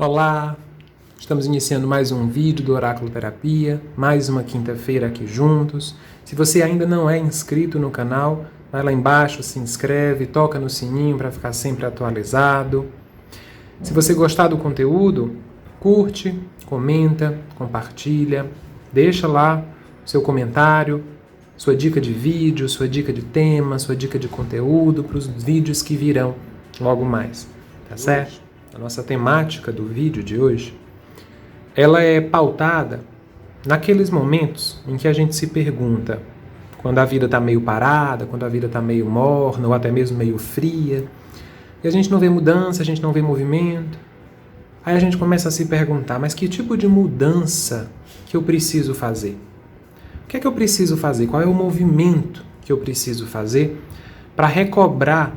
Olá, estamos iniciando mais um vídeo do Oráculo Terapia, mais uma quinta-feira aqui juntos. Se você ainda não é inscrito no canal, vai lá embaixo, se inscreve, toca no sininho para ficar sempre atualizado. Se você gostar do conteúdo, curte, comenta, compartilha, deixa lá seu comentário, sua dica de vídeo, sua dica de tema, sua dica de conteúdo para os vídeos que virão logo mais, tá certo? A nossa temática do vídeo de hoje, ela é pautada naqueles momentos em que a gente se pergunta, quando a vida está meio parada, quando a vida está meio morna ou até mesmo meio fria, e a gente não vê mudança, a gente não vê movimento, aí a gente começa a se perguntar, mas que tipo de mudança que eu preciso fazer? O que é que eu preciso fazer? Qual é o movimento que eu preciso fazer para recobrar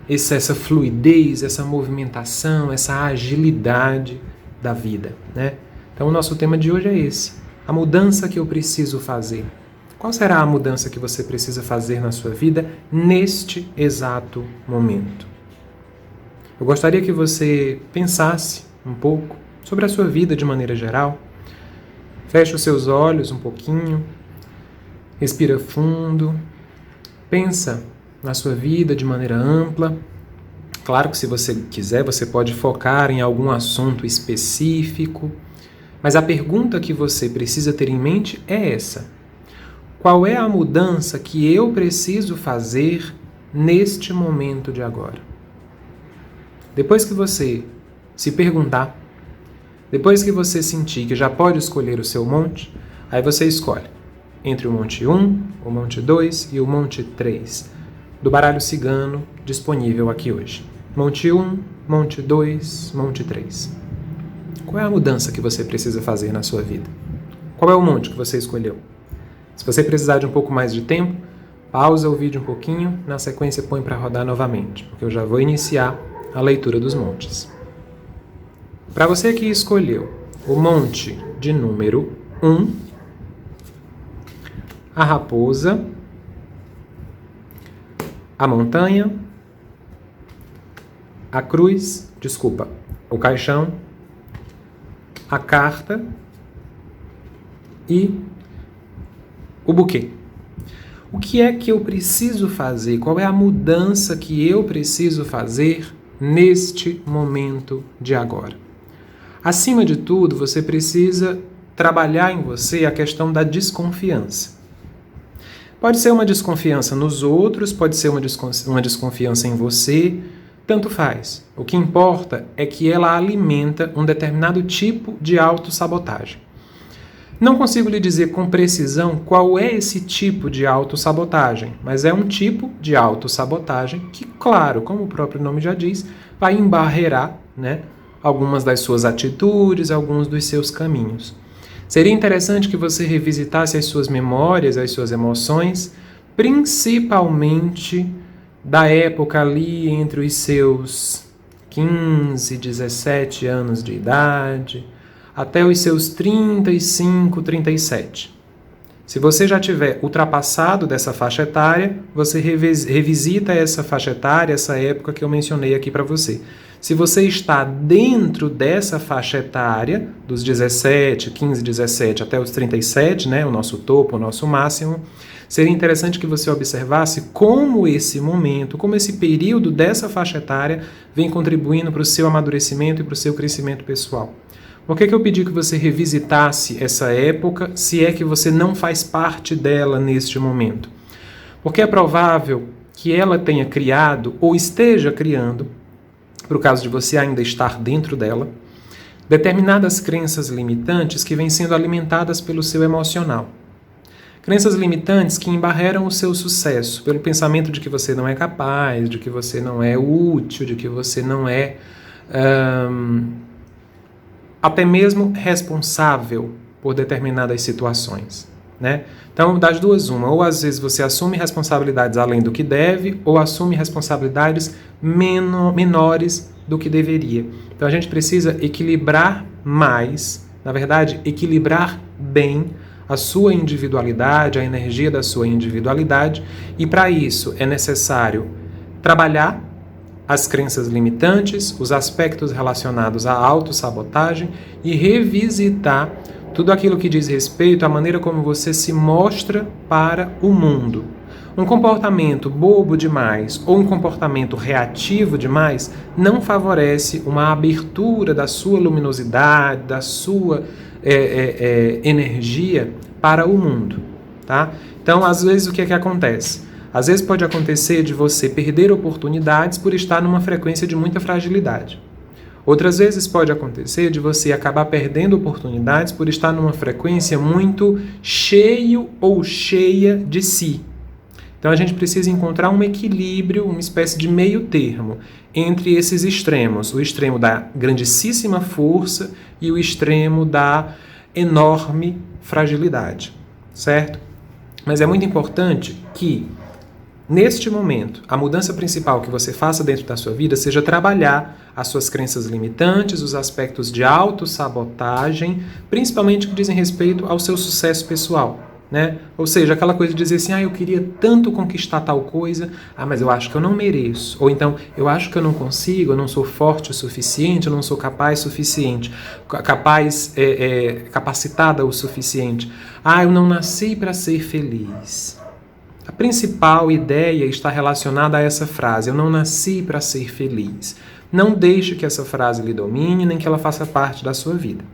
essa fluidez, essa movimentação, essa agilidade da vida, né? Então o nosso tema de hoje é esse, a mudança que eu preciso fazer. Qual será a mudança que você precisa fazer na sua vida neste exato momento? Eu gostaria que você pensasse um pouco sobre a sua vida de maneira geral. Feche os seus olhos um pouquinho, respira fundo, pensa na sua vida de maneira ampla. Claro que se você quiser, você pode focar em algum assunto específico, mas a pergunta que você precisa ter em mente é essa: qual é a mudança que eu preciso fazer neste momento de agora? Depois que você se perguntar, depois que você sentir que já pode escolher o seu monte, aí você escolhe entre o monte 1, o monte 2 e o monte 3. Do baralho cigano disponível aqui hoje. Monte 1, Monte 2, Monte 3. Qual é a mudança que você precisa fazer na sua vida? Qual é o monte que você escolheu? Se você precisar de um pouco mais de tempo, pausa o vídeo um pouquinho, na sequência põe para rodar novamente, porque eu já vou iniciar a leitura dos montes. Para você que escolheu o monte de número 1, a raposa, a montanha, a cruz, o caixão, a carta e o buquê. O que é que eu preciso fazer? Qual é a mudança que eu preciso fazer neste momento de agora? Acima de tudo, você precisa trabalhar em você a questão da desconfiança. Pode ser uma desconfiança nos outros, pode ser uma desconfiança em você, tanto faz. O que importa é que ela alimenta um determinado tipo de autossabotagem. Não consigo lhe dizer com precisão qual é esse tipo de autossabotagem, mas é um tipo de autossabotagem que, claro, como o próprio nome já diz, vai embarrear, né, algumas das suas atitudes, alguns dos seus caminhos. Seria interessante que você revisitasse as suas memórias, as suas emoções, principalmente da época ali entre os seus 15, 17 anos de idade, até os seus 35, 37. Se você já tiver ultrapassado dessa faixa etária, você revisita essa faixa etária, essa época que eu mencionei aqui para você. Se você está dentro dessa faixa etária, dos 17, 15, 17 até os 37, né, o nosso topo, o nosso máximo, seria interessante que você observasse como esse momento, como esse período dessa faixa etária vem contribuindo para o seu amadurecimento e para o seu crescimento pessoal. Por que eu pedi que você revisitasse essa época, se é que você não faz parte dela neste momento? Porque é provável que ela tenha criado ou esteja criando, para o caso de você ainda estar dentro dela, determinadas crenças limitantes que vêm sendo alimentadas pelo seu emocional. Crenças limitantes que embarreram o seu sucesso pelo pensamento de que você não é capaz, de que você não é útil, de que você não é até mesmo responsável por determinadas situações, né? Então, das duas, uma, ou às vezes você assume responsabilidades além do que deve, ou assume responsabilidades menores do que deveria. Então, a gente precisa equilibrar mais, na verdade, equilibrar bem a sua individualidade, a energia da sua individualidade, e para isso é necessário trabalhar as crenças limitantes, os aspectos relacionados à autossabotagem e revisitar tudo aquilo que diz respeito à maneira como você se mostra para o mundo. Um comportamento bobo demais ou um comportamento reativo demais não favorece uma abertura da sua luminosidade, da sua energia para o mundo, tá? Então, às vezes, o que é que acontece? Às vezes pode acontecer de você perder oportunidades por estar numa frequência de muita fragilidade. Outras vezes pode acontecer de você acabar perdendo oportunidades por estar numa frequência muito cheio ou cheia de si. Então a gente precisa encontrar um equilíbrio, uma espécie de meio termo entre esses extremos. O extremo da grandíssima força e o extremo da enorme fragilidade, certo? Mas é muito importante que, neste momento, a mudança principal que você faça dentro da sua vida seja trabalhar as suas crenças limitantes, os aspectos de autossabotagem, principalmente que dizem respeito ao seu sucesso pessoal, né? Ou seja, aquela coisa de dizer assim, eu queria tanto conquistar tal coisa, mas eu acho que eu não mereço. Ou então, eu acho que eu não consigo, eu não sou forte o suficiente, eu não sou capaz o suficiente, capacitada o suficiente. Eu não nasci para ser feliz. A principal ideia está relacionada a essa frase, eu não nasci para ser feliz. Não deixe que essa frase lhe domine, nem que ela faça parte da sua vida.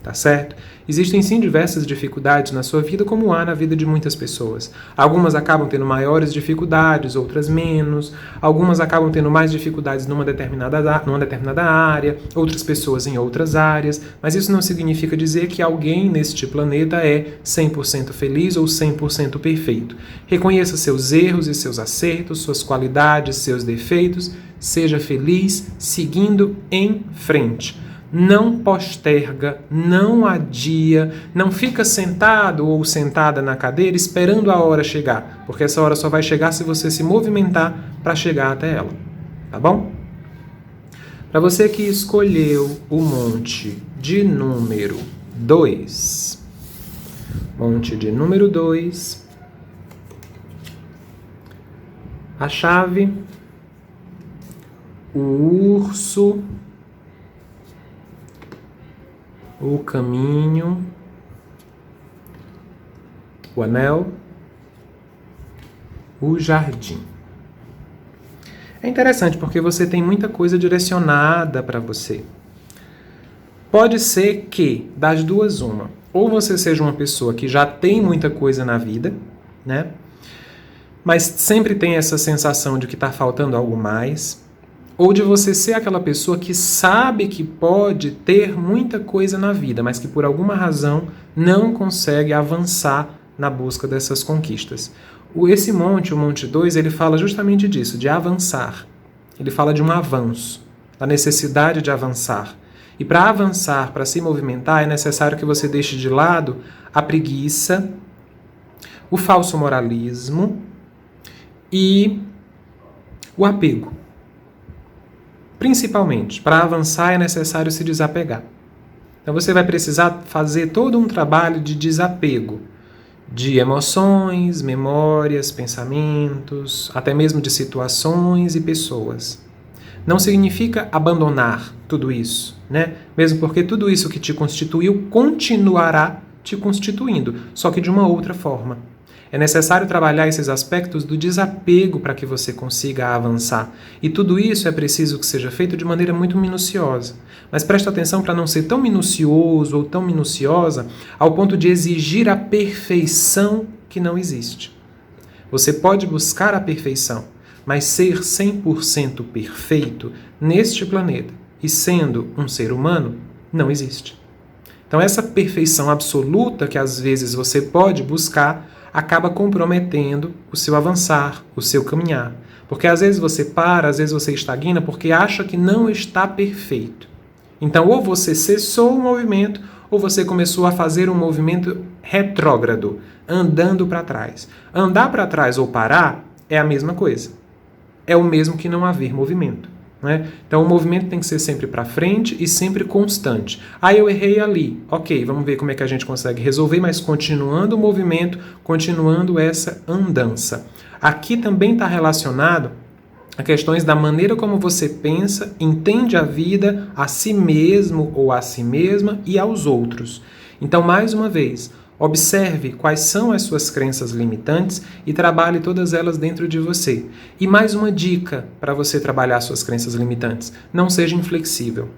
Tá certo? Existem sim diversas dificuldades na sua vida, como há na vida de muitas pessoas. Algumas acabam tendo maiores dificuldades, outras menos. Algumas acabam tendo mais dificuldades numa determinada área, outras pessoas em outras áreas. Mas isso não significa dizer que alguém neste planeta é 100% feliz ou 100% perfeito. Reconheça seus erros e seus acertos, suas qualidades, seus defeitos. Seja feliz seguindo em frente. Não posterga, não adia, não fica sentado ou sentada na cadeira esperando a hora chegar, porque essa hora só vai chegar se você se movimentar para chegar até ela, tá bom? Para você que escolheu o monte de número 2, monte de número 2, a chave, o urso, o caminho, o anel, o jardim. É interessante porque você tem muita coisa direcionada para você. Pode ser que, das duas, uma, ou você seja uma pessoa que já tem muita coisa na vida, né? Mas sempre tem essa sensação de que está faltando algo mais, ou de você ser aquela pessoa que sabe que pode ter muita coisa na vida, mas que por alguma razão não consegue avançar na busca dessas conquistas. Esse monte, o Monte 2, ele fala justamente disso, de avançar. Ele fala de um avanço, da necessidade de avançar. E para avançar, para se movimentar, é necessário que você deixe de lado a preguiça, o falso moralismo e o apego. Principalmente, para avançar é necessário se desapegar. Então você vai precisar fazer todo um trabalho de desapego de emoções, memórias, pensamentos, até mesmo de situações e pessoas. Não significa abandonar tudo isso, né? Mesmo porque tudo isso que te constituiu continuará te constituindo, só que de uma outra forma. É necessário trabalhar esses aspectos do desapego para que você consiga avançar. E tudo isso é preciso que seja feito de maneira muito minuciosa. Mas preste atenção para não ser tão minucioso ou tão minuciosa ao ponto de exigir a perfeição que não existe. Você pode buscar a perfeição, mas ser 100% perfeito neste planeta e sendo um ser humano não existe. Então essa perfeição absoluta que às vezes você pode buscar acaba comprometendo o seu avançar, o seu caminhar. Porque às vezes você para, às vezes você estagna porque acha que não está perfeito. Então ou você cessou o movimento ou você começou a fazer um movimento retrógrado, andando para trás. Andar para trás ou parar é a mesma coisa. É o mesmo que não haver movimento. Né? Então o movimento tem que ser sempre para frente e sempre constante. Eu errei ali, ok, vamos ver como é que a gente consegue resolver, mas continuando o movimento, continuando essa andança. Aqui também está relacionado a questões da maneira como você pensa, entende a vida, a si mesmo ou a si mesma e aos outros. Então, mais uma vez, observe quais são as suas crenças limitantes e trabalhe todas elas dentro de você. E mais uma dica para você trabalhar suas crenças limitantes: não seja inflexível.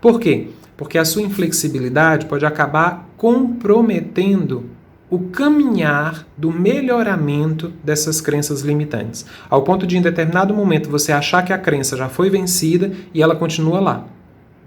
Por quê? Porque a sua inflexibilidade pode acabar comprometendo o caminhar do melhoramento dessas crenças limitantes, ao ponto de em determinado momento você achar que a crença já foi vencida e ela continua lá.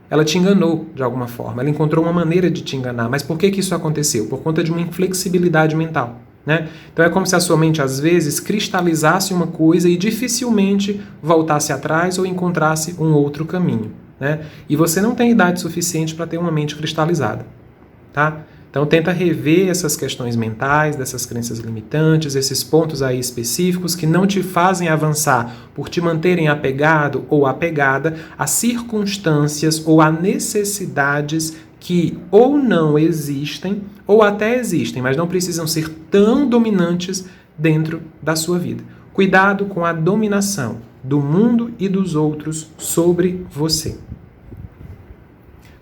Ela te enganou de alguma forma, ela encontrou uma maneira de te enganar. Mas por que isso aconteceu? Por conta de uma inflexibilidade mental, né? Então é como se a sua mente às vezes cristalizasse uma coisa e dificilmente voltasse atrás ou encontrasse um outro caminho, né? E você não tem idade suficiente para ter uma mente cristalizada, tá? Então tenta rever essas questões mentais, dessas crenças limitantes, esses pontos aí específicos que não te fazem avançar por te manterem apegado ou apegada a circunstâncias ou a necessidades que ou não existem ou até existem, mas não precisam ser tão dominantes dentro da sua vida. Cuidado com a dominação do mundo e dos outros sobre você.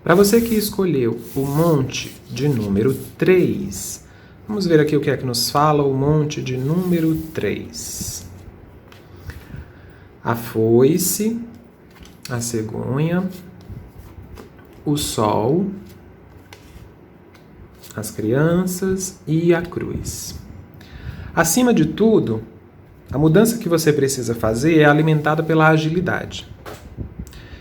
Para você que escolheu o monte de número 3, vamos ver aqui o que é que nos fala o monte de número 3. A foice, a cegonha, o sol, as crianças e a cruz. Acima de tudo, a mudança que você precisa fazer é alimentada pela agilidade.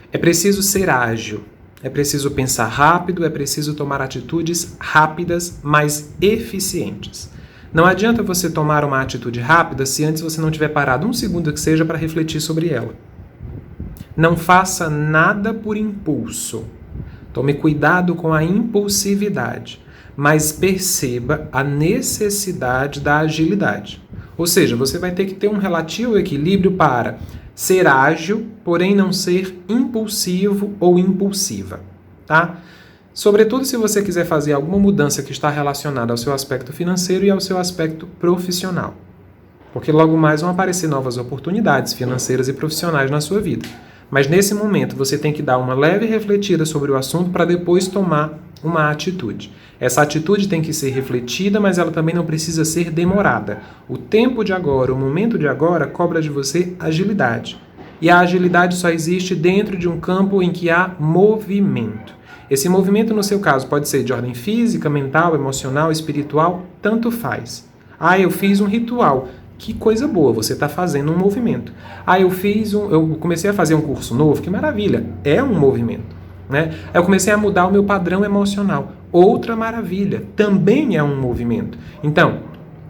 É preciso ser ágil. É preciso pensar rápido, é preciso tomar atitudes rápidas, mas eficientes. Não adianta você tomar uma atitude rápida se antes você não tiver parado um segundo que seja para refletir sobre ela. Não faça nada por impulso. Tome cuidado com a impulsividade, mas perceba a necessidade da agilidade. Ou seja, você vai ter que ter um relativo equilíbrio para ser ágil, porém não ser impulsivo ou impulsiva, tá? Sobretudo se você quiser fazer alguma mudança que está relacionada ao seu aspecto financeiro e ao seu aspecto profissional. Porque logo mais vão aparecer novas oportunidades financeiras e profissionais na sua vida. Mas nesse momento você tem que dar uma leve refletida sobre o assunto para depois tomar uma atitude. Essa atitude tem que ser refletida, mas ela também não precisa ser demorada. O tempo de agora, o momento de agora, cobra de você agilidade. E a agilidade só existe dentro de um campo em que há movimento. Esse movimento, no seu caso, pode ser de ordem física, mental, emocional, espiritual, tanto faz. Ah, eu fiz um ritual. Que coisa boa, você está fazendo um movimento. Ah, eu comecei a fazer um curso novo, que maravilha, é um movimento. Né? Eu comecei a mudar o meu padrão emocional. Outra maravilha, também é um movimento. Então,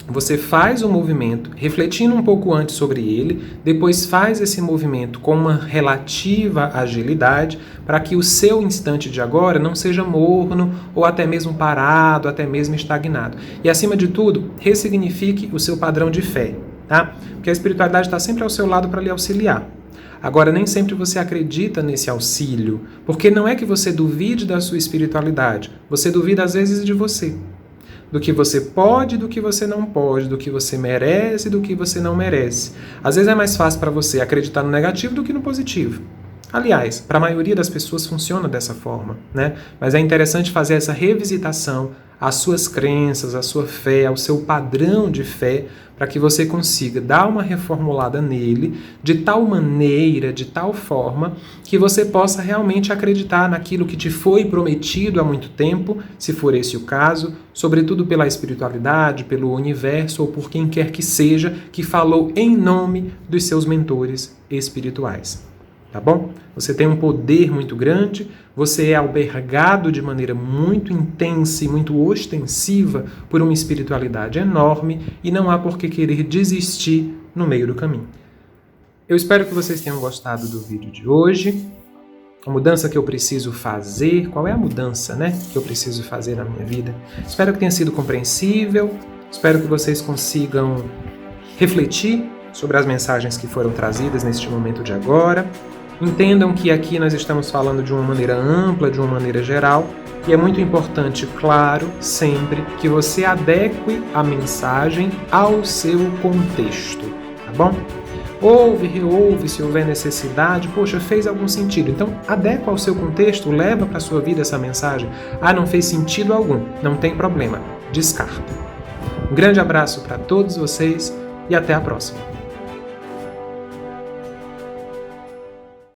você faz o movimento, refletindo um pouco antes sobre ele, depois faz esse movimento com uma relativa agilidade, para que o seu instante de agora não seja morno, ou até mesmo parado, até mesmo estagnado. E acima de tudo, ressignifique o seu padrão de fé, tá? Porque a espiritualidade está sempre ao seu lado para lhe auxiliar. Agora, nem sempre você acredita nesse auxílio, porque não é que você duvide da sua espiritualidade, você duvida às vezes de você. Do que você pode, do que você não pode, do que você merece, do que você não merece. Às vezes é mais fácil para você acreditar no negativo do que no positivo. Aliás, para a maioria das pessoas funciona dessa forma, né? Mas é interessante fazer essa revisitação às suas crenças, à sua fé, ao seu padrão de fé, para que você consiga dar uma reformulada nele de tal maneira, de tal forma, que você possa realmente acreditar naquilo que te foi prometido há muito tempo, se for esse o caso, sobretudo pela espiritualidade, pelo universo ou por quem quer que seja que falou em nome dos seus mentores espirituais. Tá bom? Você tem um poder muito grande, você é albergado de maneira muito intensa e muito ostensiva por uma espiritualidade enorme e não há por que querer desistir no meio do caminho. Eu espero que vocês tenham gostado do vídeo de hoje. A mudança que eu preciso fazer, qual é a mudança, né, que eu preciso fazer na minha vida? Espero que tenha sido compreensível, espero que vocês consigam refletir sobre as mensagens que foram trazidas neste momento de agora. Entendam que aqui nós estamos falando de uma maneira ampla, de uma maneira geral, e é muito importante, claro, sempre, que você adeque a mensagem ao seu contexto, tá bom? Ouve, reouve se houver necessidade. Poxa, fez algum sentido. Então, adequa ao seu contexto, leva para a sua vida essa mensagem. Ah, não fez sentido algum. Não tem problema. Descarta. Um grande abraço para todos vocês e até a próxima.